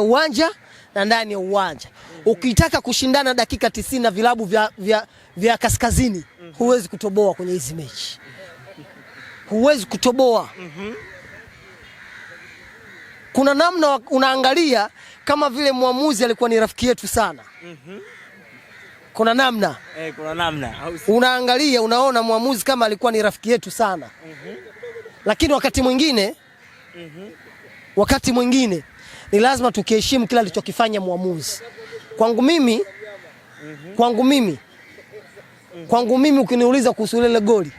uwanja na ndani ya uwanja. Ukitaka kushindana dakika 90 na vilabu vya kaskazini, huwezi kutoboa kwenye hizi mechi. Huwezi kutoboa. Kuna namna unaangalia kama vile muamuzi alikuwa ni rafiki yetu sana. Kuna namna. Kuna namna. Unaangalia unaona muamuzi kama alikuwa ni rafiki yetu sana. Lakini wakati mwingine ni lazima tukiheshimu kila alichokifanya muamuzi. Kwangu mimi ukiniuliza kuhusu ile goli,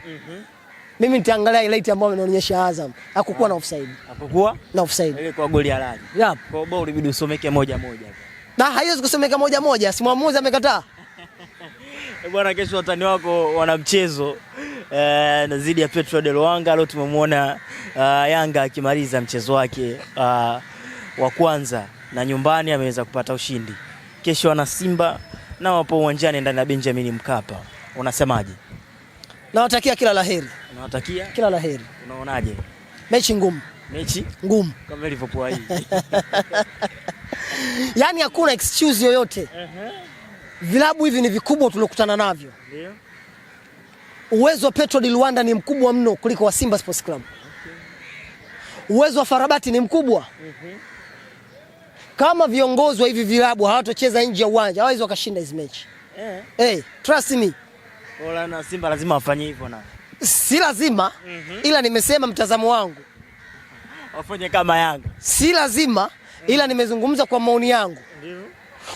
mimi nitaangalia highlight ambayo inaonyesha Azam hakukuwa na offside. Hakukuwa na offside. Ile kwa goli halali. Yep. Kwa bao ilibidi usomeke moja. Na haiwezi kusomeka moja, si muamuzi amekataa. Bwana, kesho watani wako wana mchezo dhidi ya Petro de Luanda. Leo tumemwona Yanga akimaliza mchezo wake wa kwanza na nyumbani ameweza kupata ushindi. Kesho wana Simba na wapo uwanjani ndani ya Benjamin Mkapa. Unasemaje? Nawatakia kila laheri. Unawatakia kila laheri. Unaonaje? Mechi ngumu. Mechi ngumu kama ilivyokuwa hii. Yaani hakuna excuse yoyote. Vilabu hivi ni vikubwa tulokutana navyo. Ndio. Uwezo wa Petro de Luanda ni mkubwa mno kuliko wa Simba Sports Club. Uwezo wa Farabati ni mkubwa. Kama viongozi wa hivi vilabu hawatocheza nje ya uwanja, hawezi wakashinda hizo mechi. Trust me. Wala na Simba lazima wafanye hivyo na. Si lazima, ila nimesema mtazamo wangu. Wafanye kama Yanga. Si lazima, ila nimezungumza kwa maoni yangu. Ndio.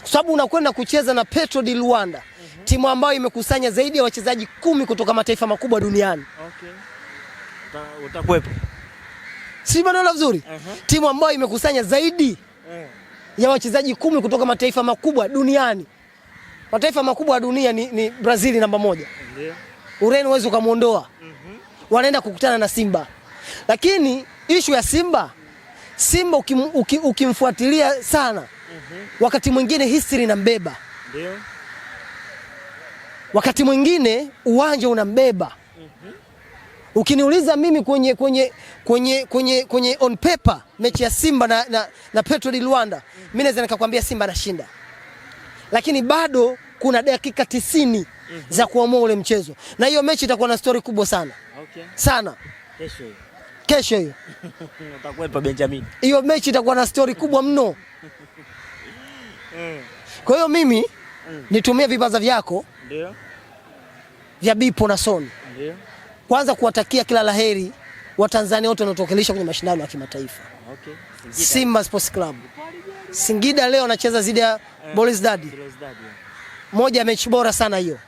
Kwa sababu unakwenda kucheza na Petro de Luanda, timu ambayo imekusanya zaidi ya wachezaji 10 kutoka mataifa makubwa duniani. Utakuepo. Si bado vizuri? Timu ambayo imekusanya zaidi ya wachezaji 10 kutoka mataifa makubwa duniani. Mataifa makubwa ya dunia ni Brazil namba 1. Ndio. Ureno huwezi kumuondoa. Wanaenda kukutana na Simba. Lakini issue ya Simba ukimfuatilia sana, wakati mwingine history inambeba. Ndio. Petro mwingine uwanja unambeba. Ukiniuliza mimi kwenye on paper mechi ya Simba na Petro de Luanda, mimi naweza nikakwambia Simba anashinda. Lakini bado kuna dakika 90 za kuamua ule mchezo. Na hiyo mechi itakuwa na story kubwa sana. Sana. Kesho hiyo. Utakuwepo Benjamin. Hiyo mechi itakuwa na story kubwa mno. Kwa hiyo mimi nitumie vibaza vyako. Ndio. Vya Bipo na Son. Ndio. Kwanza kuwatakia kila laheri Watanzania wote wanaotokelesha kwenye mashindano ya kimataifa. Simba Sports Club. Singida leo anacheza zidi ya Belouizdad. Moja mechi bora sana hiyo.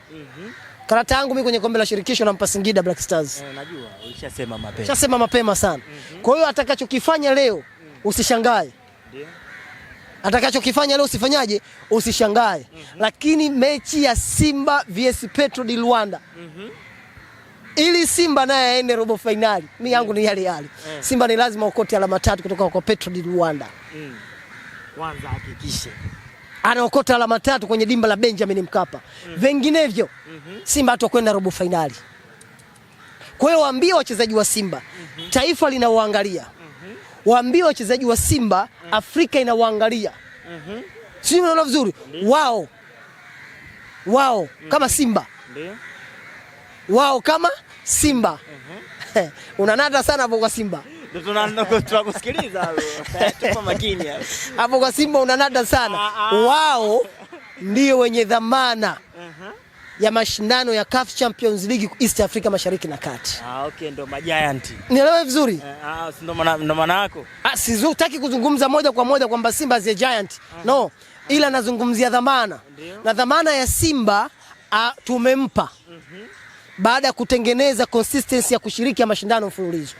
Karata yangu mimi kwenye kombe la shirikisho nampa Singida Black Stars. Najua ulishasema mapema. Ushasema mapema sana. Kwa hiyo atakachokifanya leo usishangae. Ndio. Atakachokifanya leo usifanyaje? Usishangae. Lakini mechi ya Simba vs Petro de Luanda. Ili Simba naye aende robo finali, mimi yangu ni yale. Simba ni lazima ukote alama 3 kutoka kwa Petro de Luanda. Kwanza hakikishe anaokota alama 3 kwenye dimba la Benjamin Mkapa. Vinginevyo Simba hatakwenda robo finali. Kwa hiyo waambie wachezaji wa Simba, taifa linawaangalia. Waambie wachezaji wa Simba, Afrika inawaangalia. Sio unaona vizuri? Wao kama Simba. Ndio. Wao kama Simba. Unanada sana hapo kwa Simba. Ndio tunakusikiliza hapo. Tupo makini hapo. Hapo kwa Simba unanada sana. Wao ndio wenye dhamana ya mashindano ya CAF Champions League East Africa Mashariki na Kati. Ndio majiant. Nielewe vizuri? Ndo maana yako. Sitaki kuzungumza moja kwa moja kwamba Simba is a giant. No, ila nazungumzia dhamana. Na dhamana ya Simba tumempa. Baada ya kutengeneza consistency ya kushiriki ya mashindano mfululizo.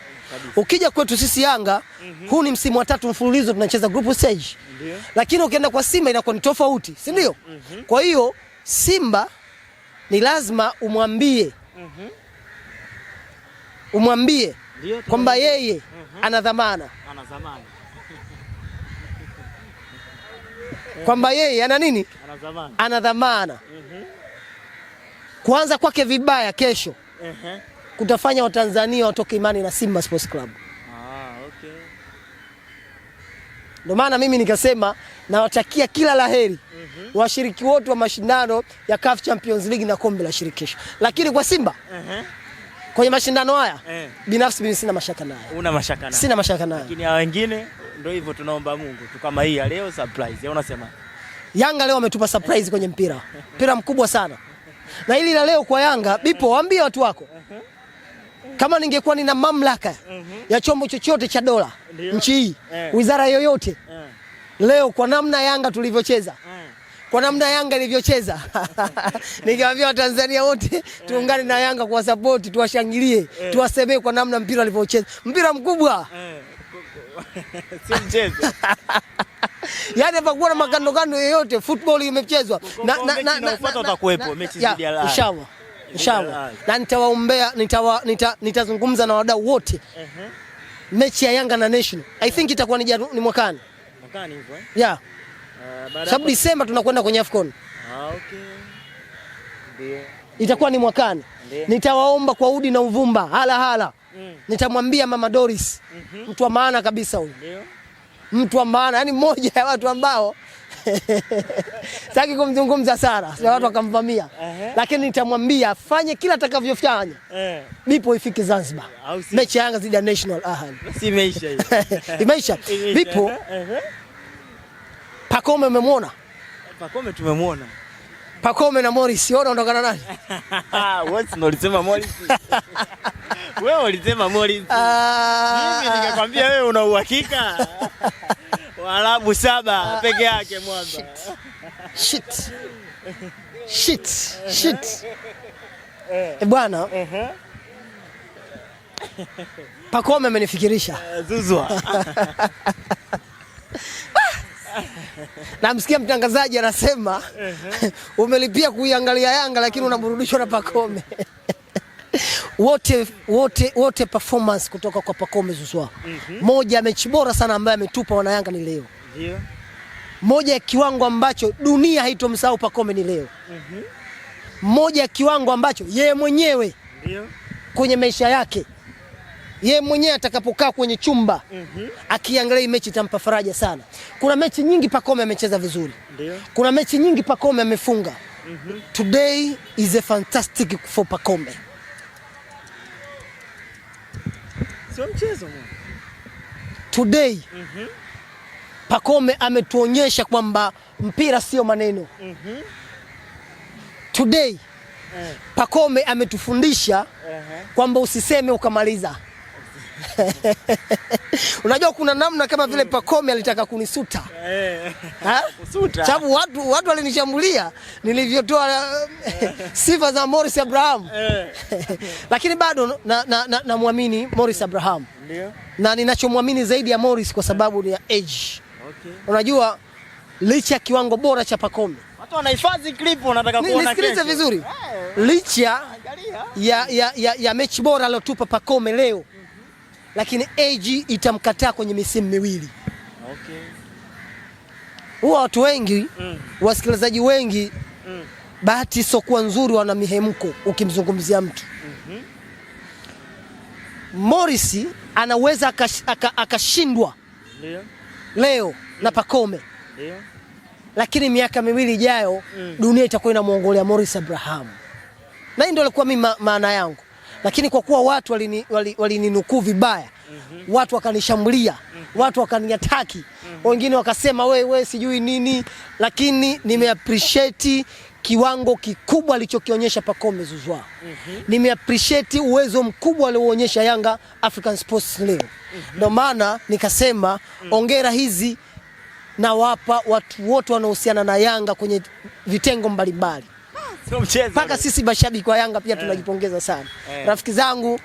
Ukija kwetu sisi Yanga, huu ni msimu wa 3 mfululizo tunacheza group stage. Lakini ukienda kwa Simba inakuwa ni tofauti, si ndio? Kwa hiyo Simba ni lazima umwambie kwamba yeye ana dhamana. Kwamba yeye ana nini? Ana dhamana. Kuanza kwake vibaya kesho kutafanya Watanzania watoke imani na Simba Sports Club. Ndio maana mimi nikasema nawatakia kila laheri washiriki wote wa mashindano ya CAF Champions League na kombe la shirikisho. Lakini kwa Simba kwenye mashindano haya binafsi mimi sina mashaka naye. Una mashaka naye? Sina mashaka naye. Lakini hao wengine ndio hivyo, tunaomba Mungu tu kama hii leo surprise. Unasema Yanga leo ametupa surprise kwenye mpira. Mpira mkubwa sana. Na hili la leo kwa Yanga, Bipo waambie watu wako. Kama ningekuwa nina mamlaka ya chombo chochote cha dola nchi hii, wizara yoyote, leo kwa namna Yanga tulivyocheza, kwa namna Yanga ilivyocheza, ningewaambia Watanzania wote tuungane na Yanga kwa support, tuwashangilie, tuwasemee kwa namna mpira ulivyocheza. Mpira mkubwa. Si mchezo. Yaani hapakuwa na makando yoyote, football imechezwa. Na utakuepo mechi dhidi ya Al. Inshallah. Na nitawaombea, nitazungumza na wadau wote. Mechi ya Yanga na National. I think itakuwa ni mwakani. Mwakani hivyo eh? Yeah. Sababu Disemba tunakwenda kwenye AFCON. Okay. Ndio. Itakuwa ni mwakani. Nitawaomba kwa udi na uvumba, hala. Nitamwambia Mama Doris, mtu wa maana kabisa huyu. Ndio. Mtu wa maana, yani mmoja ya watu ambao sitaki kumzungumza sana, sio watu wakamvamia. Lakini nitamwambia afanye kila atakavyofanya. Bipo ifike Zanzibar. Mechi ya Yanga dhidi ya National Ahli. Si imeisha hiyo. Imeisha. Bipo. Pacome umemwona? Pacome tumemwona. Pacome na Morris, wao wanaondokana nani? Wewe ndio ulisema Morris. Wewe ulisema Morris. Mimi nikakwambia wewe una uhakika. Waarabu 7 peke yake mwamba. Shit. Bwana. Pacome amenifikirisha. Zuzwa. Na mtangazaji anasema umelipia kuiangalia Yanga lakini unaburudishwa na Pacome. Wote performance kutoka kwa Pacome Zouzoua. Moja mechi bora sana ambayo ametupa wana Yanga ni leo. Ndio. Moja ya kiwango ambacho dunia haitomsahau Pacome ni leo. Moja ya kiwango ambacho yeye mwenyewe kwenye maisha yake yeye mwenyewe atakapokaa kwenye chumba akiangalia mechi itampa faraja sana. Kuna mechi nyingi Pacome amecheza vizuri. Kuna mechi nyingi Pacome amefunga. Today is a fantastic for Pacome. Sio mchezo mwana. Today Pacome ametuonyesha kwamba mpira sio maneno. Today Pacome ametufundisha kwamba usiseme ukamaliza. Unajua kuna namna kama vile Pacome alitaka kunisuta. Kusuta. Sababu watu walinishambulia nilivyotoa sifa za Morris Abraham. Lakini bado namwamini Morris Abraham. Ndio. Na ninachomwamini zaidi ya Morris kwa sababu ni ya age. Okay. Unajua licha ya kiwango bora cha Pacome. Watu wanahifadhi clip wanataka kuona kesho. Nisikilize vizuri. Licha ya mechi bora aliyotupa Pacome leo. Lakini age itamkataa kwenye misimu miwili. Okay. Huwa watu wengi, wasikilizaji wengi, bahati sio kuwa nzuri, wana mihemko ukimzungumzia mtu. Morris anaweza akashindwa leo na Pacome. Lakini miaka miwili ijayo dunia itakuwa inamuongolea Morris Abraham. Na hii ndio ilikuwa mimi maana yangu. Lakini kwa kuwa watu walininukuu vibaya, watu wakanishambulia, watu wakaniataki, wengine wakasema wewe sijui nini, lakini nimeappreciate kiwango kikubwa alichokionyesha Pacome Zouzoua. Nimeappreciate uwezo mkubwa alioonyesha Yanga African Sports leo. Ndio maana nikasema ongera hizi na wapa watu wote wanaohusiana na Yanga kwenye vitengo mbalimbali. Paka sisi mashabiki wa Yanga pia tunajipongeza sana. Rafiki zangu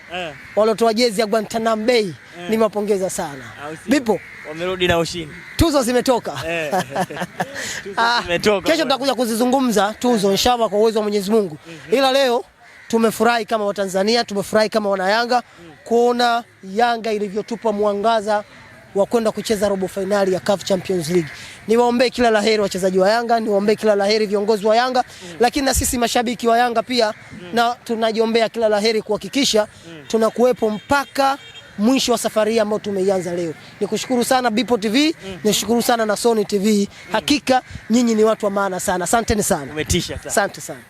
walotoa jezi ya Guantanamo Bay nimewapongeza sana. Bipo wamerudi na ushindi. Tuzo zimetoka. Kesho tutakuja kuzizungumza tuzo inshallah kwa uwezo wa Mwenyezi Mungu. Ila leo tumefurahi kama Watanzania, tumefurahi kama wana Yanga kuona Yanga ilivyotupa mwangaza wa kwenda kucheza robo finali ya CAF Champions League. Niwaombee kila laheri wachezaji wa Yanga, niwaombee kila laheri viongozi wa Yanga, lakini na sisi mashabiki wa Yanga pia na tunajiombea kila laheri kuhakikisha tunakuwepo mpaka mwisho wa safari ambayo tumeianza leo. Nikushukuru sana Bipo TV, nishukuru sana na Sony TV. Hakika nyinyi ni watu wa maana sana. Asanteni sana. Umetisha sana. Asante sana.